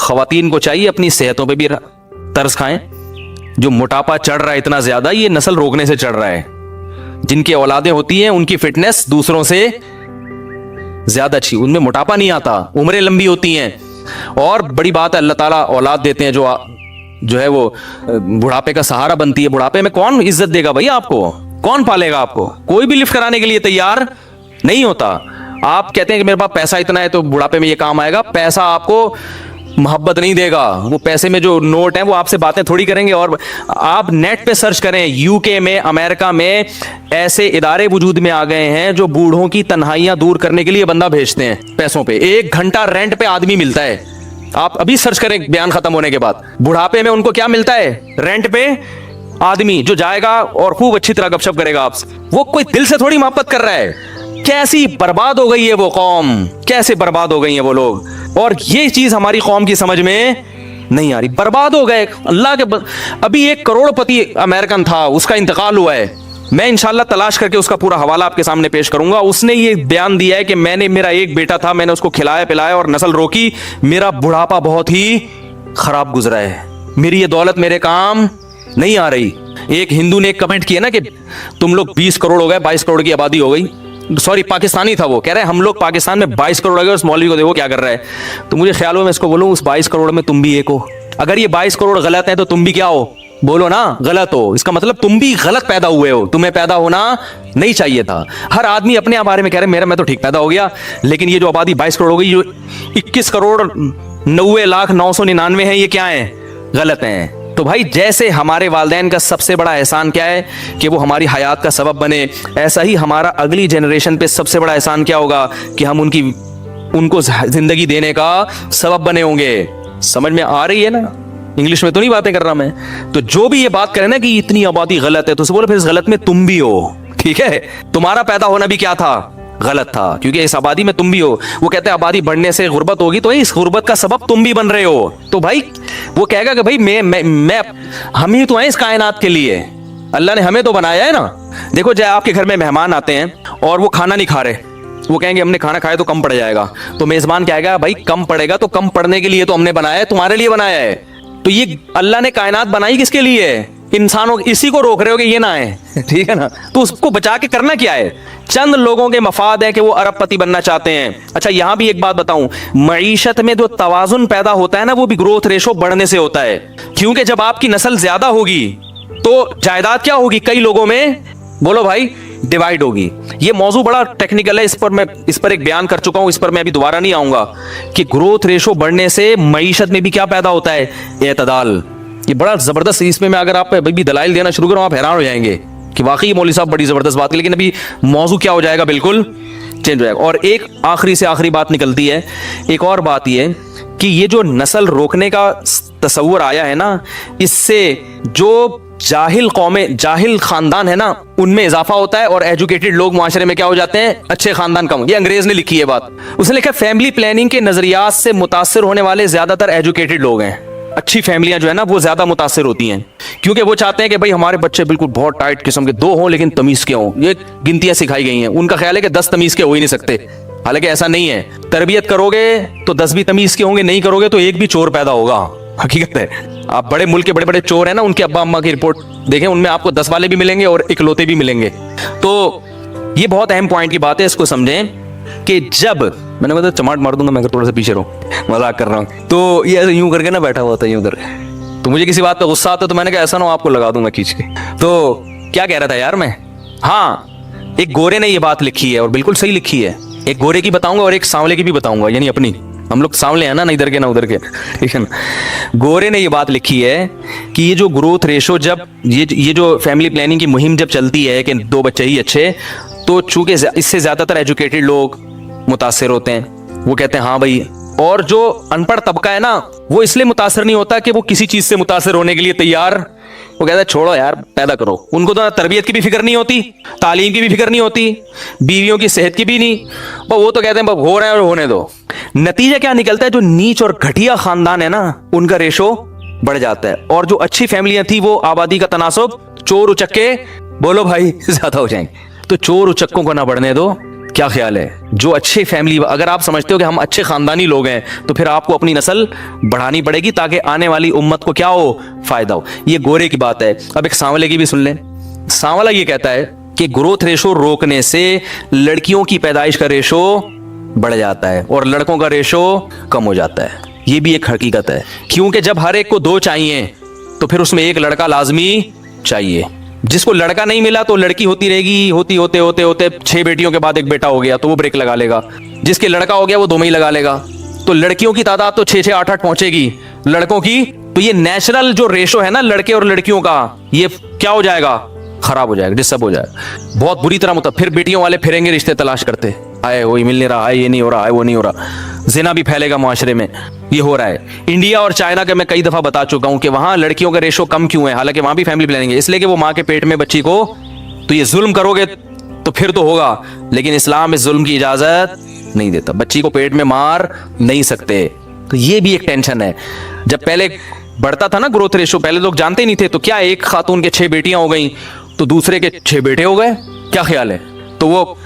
खवातीन को चाहिए अपनी सेहतों पे भी तरस खाएं। जो मोटापा चढ़ रहा है इतना ज्यादा, ये नस्ल रोकने से चढ़ रहा है। जिनकी औलादें होती हैं उनकी फिटनेस दूसरों से ज्यादा अच्छी, उनमें मोटापा नहीं आता, उम्रें लंबी होती हैं। और बड़ी बात है, अल्लाह ताला औलाद देते हैं जो है वो बुढ़ापे का सहारा बनती है। बुढ़ापे में कौन इज्जत देगा भाई आपको, कौन पालेगा आपको? कोई भी लिफ्ट कराने के लिए तैयार नहीं होता। आप कहते हैं कि मेरे पास पैसा इतना है तो बुढ़ापे में ये काम आएगा। पैसा आपको मोहब्बत नहीं देगा। वो पैसे में जो नोट हैं वो आपसे बातें थोड़ी करेंगे। और आप नेट पे सर्च करें, यूके में, अमेरिका में ऐसे इदारे वजूद में आ गए हैं जो बूढ़ों की तन्हाइयां दूर करने के लिए बंदा भेजते हैं पैसों पे। 1 घंटा रेंट पे आदमी मिलता है। आप अभी सर्च करें बयान खत्म होने के बाद, बुढ़ापे में उनको क्या मिलता है? रेंट पे आदमी जो जाएगा और खूब अच्छी तरह गपशप करेगा आपसे। वो कोई दिल से थोड़ी मोहब्बत कर रहा है। कैसी बर्बाद हो गई है वो कौम, कैसे बर्बाद हो गई है वो लोग। और ये चीज हमारी कौम की समझ में नहीं आ रही। बर्बाद हो गए अल्लाह के अभी 1 करोड़पति अमेरिकन था, उसका इंतकाल हुआ है। मैं इंशाल्लाह तलाश करके उसका पूरा हवाला आपके सामने पेश करूंगा। उसने ये बयान दिया है कि मेरा एक बेटा था, मैंने उसको खिलाया पिलाया और नस्ल रोकी, मेरा बुढ़ापा बहुत ही खराब गुजरा है, मेरी ये दौलत मेरे काम नहीं आ रही। एक हिंदू ने एक कमेंट किया ना कि तुम लोग 20 करोड़ हो गए, 22 करोड़ की आबादी हो गई। सॉरी, पाकिस्तानी था वो, कह रहे हैं हम लोग पाकिस्तान में 22 करोड़ हो गए, उस मौलवी को देखो क्या कर रहा है। तो मुझे ख्याल हुआ मैं इसको बोलूं, उस 22 करोड़ में तुम भी एक हो। अगर ये 22 करोड़ गलत है तो तुम भी क्या हो? बोलो ना, गलत हो। इसका मतलब तुम भी गलत पैदा हुए हो, तुम्हें पैदा होना नहीं चाहिए था। हर आदमी अपने बारे में कह रहे मैं तो ठीक पैदा हो गया, लेकिन ये जो आबादी 22 करोड़ हो गई, जो 21 करोड़ 90,999 है, ये क्या है? गलत है। तो भाई जैसे हमारे वालिदैन का सबसे बड़ा एहसान क्या है कि वो हमारी हयात का सबब बने, ऐसा ही हमारा अगली जनरेशन पे सबसे बड़ा एहसान क्या होगा कि हम उनको जिंदगी देने का सबब बने होंगे। समझ में आ रही है ना? इंग्लिश में तो नहीं बातें कर रहा मैं। तो जो भी ये बात करे ना कि इतनी आबादी गलत है, तो उसे बोलो फिर इस गलत में तुम भी हो। ठीक है, तुम्हारा पैदा होना भी क्या था? गलत था, क्योंकि इस आबादी में तुम भी हो। वो कहते हैं आबादी बढ़ने से गुर्बत होगी, तो इस गुर्बत का सबब तुम भी बन रहे हो। तो भाई वो कहेगा कि भाई मैं हम ही तो हैं इस कायनात के लिए, अल्लाह ने हमें तो बनाया है ना। देखो जब आपके घर में मेहमान आते हैं और वो खाना नहीं खा रहे, वो कहेंगे हमने खाना खाया तो कम पड़ जाएगा, तो मेजबान कहेगा भाई कम पड़ेगा तो कम पड़ने के लिए तो हमने बनाया है, तुम्हारे लिए बनाया है। तो ये अल्लाह ने कायनात बनाई किसके लिए है? इंसानों, इसी को रोक रहे हो कि ये ना है। ठीक है ना? तो उसको बचा के करना क्या है? चंद लोगों के मफाद है कि वो अरबपति बनना चाहते हैं। अच्छा यहां भी एक बात बताऊं, मईशत में जो तवाजुन पैदा होता है ना, वो भी ग्रोथ रेशो बढ़ने से होता है। क्योंकि जब आपकी नस्ल ज्यादा होगी तो जायदाद क्या होगी? कई लोगों में, बोलो भाई, डिवाइड होगी। ये मौजू बड़ा टेक्निकल है, इस पर एक बयान कर चुका हूं, इस पर मैं अभी दोबारा नहीं आऊंगा कि ग्रोथ रेशो बढ़ने से मईशत में भी क्या पैदा होता है? एतदाल। ये बड़ा जबरदस्त, इसमें मैं अगर आप भी दलाइल देना शुरू करूं आप हैरान हो जाएंगे कि वाकई मौलवी साहब बड़ी जबरदस्त बात है। लेकिन अभी मौजू क्या हो जाएगा, बिल्कुल चेंज हो जाएगा। और एक आखिरी से आखिरी बात निकलती है, एक और बात ये कि ये जो नस्ल रोकने का तस्वुर आया है ना, इससे जो जाहिल कौमें, जाहिल खानदान है ना, उनमें इजाफा होता है और एजुकेटेड लोग माशरे में क्या हो जाते हैं? अच्छे खानदान कम। ये अंग्रेज ने लिखी है बात। उसने लिखा फैमिली प्लानिंग के नजरियात से मुतासिर होने वाले ज्यादातर एजुकेटेड लोग हैं। अच्छी फैमिलियां जो है ना वो ज्यादा मुतासिर होती हैं, क्योंकि वो चाहते हैं कि भाई हमारे बच्चे बिल्कुल बहुत टाइट किस्म के 2 हों लेकिन तमीज के हों। ये गिनतियां सिखाई गई हैं। उनका ख्याल है कि 10 तमीज के हो ही नहीं सकते, हालांकि ऐसा नहीं है। तरबियत करोगे तो 10 भी तमीज के होंगे, नहीं करोगे तो एक भी चोर पैदा होगा। हकीकत है। आप बड़े मुल्क के बड़े बड़े चोर है ना, उनके अब्बा अम्मा की रिपोर्ट देखें, उनमें आपको 10 वाले भी मिलेंगे और इकलौते भी मिलेंगे। तो ये बहुत अहम पॉइंट की बात है, इसको समझें कि जब मैंने बताया चमाट मार दूंगा मैं अगर थोड़ा सा पीछे रहूं, मजाक कर रहा हूं। तो ये ऐसे यूं करके ना बैठा हुआ था यूं उधर, तो मुझे किसी बात पे गुस्सा आता तो मैंने कहा ऐसा ना आपको लगा दूंगा खींच के। तो क्या कह रहा था यार मैं, हाँ, एक गोरे ने ये बात लिखी है और बिल्कुल सही लिखी है। एक गोरे की बताऊंगा और एक सांवले की भी बताऊंगा, यानी अपनी, हम लोग सांवले हैं ना इधर के ना उधर के, ठीक है ना। गोरे ने ये बात लिखी है कि ये जो ग्रोथ रेशो, जब ये जो फैमिली प्लानिंग की मुहिम जब चलती है कि 2 बच्चे ही अच्छे, तो चूंकि इससे ज्यादातर एजुकेटेड लोग मुतासिर होते हैं। वो कहते हैं हाँ भाई, और जो अनपढ़ तबका है ना, वो इसलिए मुतासिर नहीं होता कि वो किसी चीज से मुतासिर होने के लिए तैयार, वो कहता है छोड़ो यार पैदा करो। उनको तो तरबियत की भी फिक्र नहीं होती, तालीम की भी फिक्र नहीं होती, बीवियों की सेहत की भी नहीं, पर वो तो कहते हैं हो रहे हैं और होने दो। नतीजा क्या निकलता है? जो नीच और घटिया खानदान है ना, उनका रेशो बढ़ जाता है, और जो अच्छी फैमिलियां थी वो आबादी का तनासब, चोर उचक्के, बोलो भाई, ज्यादा हो जाएंगे। तो चोर उचक्कों को ना बढ़ने दो, क्या ख्याल है? जो अच्छे फैमिली, अगर आप समझते हो कि हम अच्छे खानदानी लोग हैं तो फिर आपको अपनी नस्ल बढ़ानी पड़ेगी ताकि आने वाली उम्मत को क्या हो, फायदा हो। ये गोरे की बात है। अब एक सांवले की भी सुन लें। सांवला ये कहता है कि ग्रोथ रेशो रोकने से लड़कियों की पैदाइश का रेशो बढ़ जाता है और लड़कों का रेशो कम हो जाता है। ये भी एक हकीकत है, क्योंकि जब हर एक को दो चाहिए तो फिर उसमें एक लड़का लाजमी चाहिए। जिसको लड़का नहीं मिला तो लड़की होती रहेगी, होती होते होते होते 6 बेटियों के बाद एक बेटा हो गया तो वो ब्रेक लगा लेगा। जिसके लड़का हो गया वो 2 में ही लगा लेगा। तो लड़कियों की तादाद तो 6 6 8 8 पहुंचेगी, लड़कों की तो ये नेचुरल जो रेशो है ना लड़के और लड़कियों का, ये क्या हो जाएगा, खराब हो जाएगा, डिस्टर्ब हो जाएगा बहुत बुरी तरह। मतलब फिर बेटियों वाले फिरेंगे रिश्ते तलाश करते, आए वही मिल नहीं रहा, आए ये नहीं हो रहा, आए वो नहीं हो रहा। जिना भी फैलेगा मुआशरे में, ये हो रहा है। इंडिया और चाइना के मैं कई दफा बता चुका हूं कि वहां लड़कियों का रेशो कम क्यों है, हालांकि वहां भी फैमिली प्लानिंग है, इसलिए कि वो मां के पेट में बच्ची को, तो ये जुल्म करोगे तो फिर तो होगा, लेकिन इस्लाम इस जुल्म की इजाजत नहीं देता। बच्ची को पेट में मार नहीं सकते, तो ये भी एक टेंशन है। जब पहले बढ़ता था ना ग्रोथ रेशो, पहले लोग जानते ही नहीं थे, तो क्या एक खातून के 6 बेटियां हो गई तो दूसरे के 6 बेटे हो गए, क्या ख्याल है? तो वो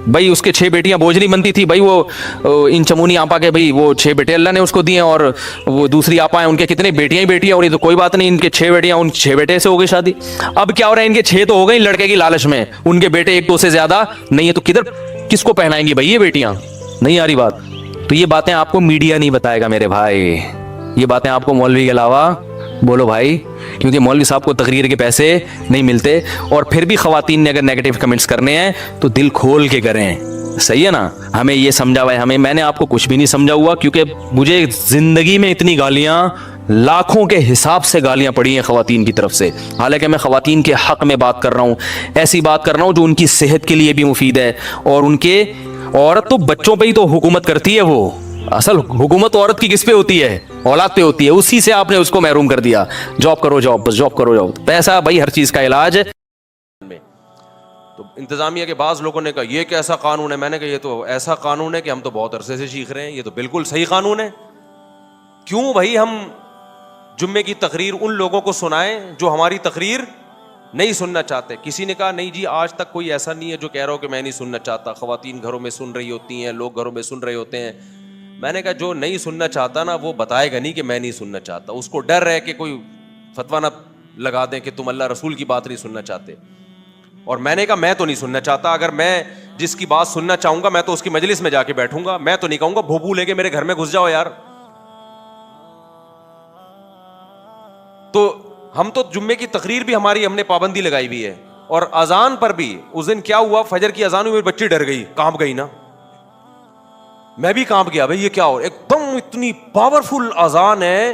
भाई उसके 6 बेटियां बोझ नहीं बनती थी भाई, वो इन चमूनी आपा के भाई वो 6 बेटे अल्लाह ने उसको दिए, और वो दूसरी आपा है उनके कितने बेटियां ही बेटियां हो रही, तो कोई बात नहीं, इनके 6 बेटियां, उन 6 बेटे से हो गई शादी। अब क्या हो रहा है, इनके 6 तो हो गई लड़के की लालच में, उनके बेटे 1 2 से ज्यादा नहीं है, तो किधर किसको पहनाएंगी भाई ये बेटियां? नहीं आ रही बात। तो ये बातें आपको मीडिया नहीं बताएगा मेरे भाई, ये बातें आपको मौलवी के अलावा, बोलो भाई, क्योंकि मौलवी साहब को तकरीर के पैसे नहीं मिलते। और फिर भी खवातीन ने अगर नेगेटिव कमेंट्स करने हैं तो दिल खोल के करें, सही है ना? हमें ये समझा हुआ है, हमें, मैंने आपको कुछ भी नहीं समझा हुआ, क्योंकि मुझे जिंदगी में इतनी गालियां, लाखों के हिसाब से गालियां पड़ी हैं खवातीन की तरफ से। हालांकि मैं खवातीन के हक में बात कर रहा हूं, ऐसी बात कर रहा हूं जो उनकी सेहत के लिए भी मुफीद है। और उनके, औरत तो बच्चों पे ही तो हुकूमत करती है, वो असल हुकूमत औरत की किस पे होती है? औलाद पे होती है। उसी से आपने उसको महरूम कर दिया, जॉब करो जॉब, बस जॉब करो जॉब, पैसा भाई हर चीज का इलाज में। तो इंतजामिया के बाज लोगों ने कहा ये कैसा कानून है, मैंने कहा ये तो ऐसा कानून है कि हम तो बहुत अरसे से सीख रहे हैं, ये तो बिल्कुल सही कानून है। क्यों भाई हम जुम्मे की तकरीर उन लोगों को सुनाएं जो हमारी तकरीर नहीं सुनना चाहते? किसी ने कहा नहीं जी आज तक कोई ऐसा नहीं है जो कह रहा हो कि मैं नहीं सुनना चाहता, खवातीन घरों में सुन रही होती हैं, लोग घरों में सुन रहे होते हैं। मैंने कहा जो नहीं सुनना चाहता ना वो बताएगा नहीं कि मैं नहीं सुनना चाहता, उसको डर है कि कोई फतवा ना लगा दें कि तुम अल्लाह रसूल की बात नहीं सुनना चाहते। और मैंने कहा मैं तो नहीं सुनना चाहता, अगर मैं जिसकी बात सुनना चाहूंगा मैं तो उसकी मजलिस में जाके बैठूंगा, मैं तो नहीं कहूंगा भोपू लेके मेरे घर में घुस जाओ यार। तो हम तो जुम्मे की तकरीर भी हमारी हमने पाबंदी लगाई हुई है, और अजान पर भी उस दिन क्या हुआ, फजर की अजान हुई, बच्ची डर गई, कांप गई ना, मैं भी कांप गया भाई ये क्या हो, एकदम इतनी पावरफुल अजान है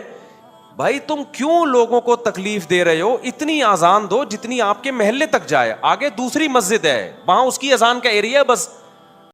भाई, तुम क्यों लोगों को तकलीफ दे रहे हो? इतनी अजान दो जितनी आपके महल्ले तक जाए, आगे दूसरी मस्जिद है वहां उसकी अजान का एरिया है, बस